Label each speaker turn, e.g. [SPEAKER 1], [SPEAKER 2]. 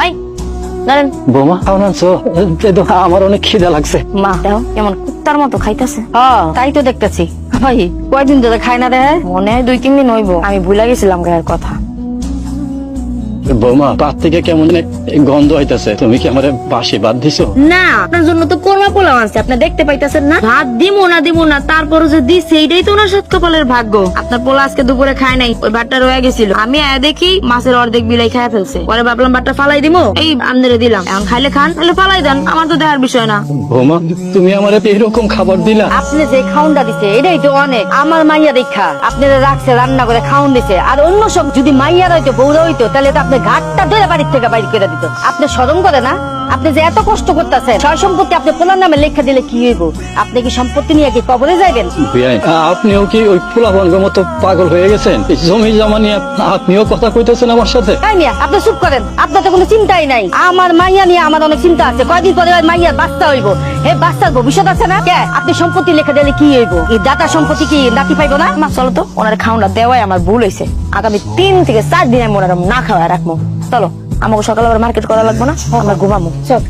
[SPEAKER 1] ভাই ধরেন।
[SPEAKER 2] বৌমা খাওয়ান আনছো? আমার অনেক খিদা লাগছে।
[SPEAKER 1] মা দেখো কেমন কুত্তার মতো খাইতেছে।
[SPEAKER 3] তাই তো দেখতেছি। ভাই কয়দিন ধরে খাই না দেয়?
[SPEAKER 1] মনে হয় 2-3 দিন হইব, আমি ভুলে গেছিলাম গায়ের কথা।
[SPEAKER 2] বৌমা পাত থেকে কেমন জানি গন্ধ হইতাছে, তুমি কি আমার বাসি বাদ দিছো?
[SPEAKER 1] না, আপনার জন্য তো কোরমা পোলাও আনছে, আপনি দেখতে পাইতেছেন না? ভাত দিমু না তারপরে যে দিছে এইটাই তো ওনার সাত কপালের ভাগ্য। আপনার পোলা আজকে দুপুরে খায় নাই, ওই ভাতটা রয়ে গেছিল। আমি দেখি মাছের অর্ধেক বিলাই খায় ফেলছে। পরে ভাবলাম ভাতটা ফালাই দিমু, এই আমনেরে দিলাম। এখন খাইলে খান, তাহলে ফালাই দেন, আমার তো দেখার বিষয় না।
[SPEAKER 2] বৌমা তুমি আমার এরকম খাবার দিলা?
[SPEAKER 3] আপনি যে খাউনটা দিছে এটাই তো অনেক। আমার মাইয়া দেখা আপনি রাখছে, রান্না করে খাউন দিছে। আর অন্য সব যদি মাইয়ার হইতো, বউরা হইতো, তাহলে তো আপনি ঘাটটা ধরে বাড়ির থেকে বাইর করে দিত। আপনি শরম করে না? আপনি যে এত কষ্ট করতেছেন, সয় সম্পত্তি আপনি পোলার নামে লেখা দিলে কি হইব? আপনি কি সম্পত্তি নিয়ে কি কবরে যাবেন?
[SPEAKER 2] আপনিও কি ওই পোলাপানগের মতো পাগল হয়ে গেছেন? জমি জমা নিয়ে আপনিও কথা কইতেছেন আমার সাথে?
[SPEAKER 3] তাই মিয়া আপনি চুপ করেন, আপনার তো কোনো চিন্তাই নাই। আমার মাইয়া নিয়ে আমার অনেক চিন্তা আছে। কয়দিন পরে ওই মাইয়ার বাচ্চা হইব, এই বাচ্চার ভবিষ্যৎ আছে না? কে আপনি সম্পত্তি লেখা দিলে কি হইব? এই দাতা সম্পত্তি কি নাতি পাইবো না?
[SPEAKER 1] মা চলো তো, ওনার খাওয়াটা দেওয়াই আমার ভুল হয়েছে। আগামী 3 থেকে 4 দিন আমি ওনার না খাওয়া রাখবো। চলো, আমাকে সকালে আবার মার্কেট করা লাগবো না, আমরা ঘুমাবো। চল।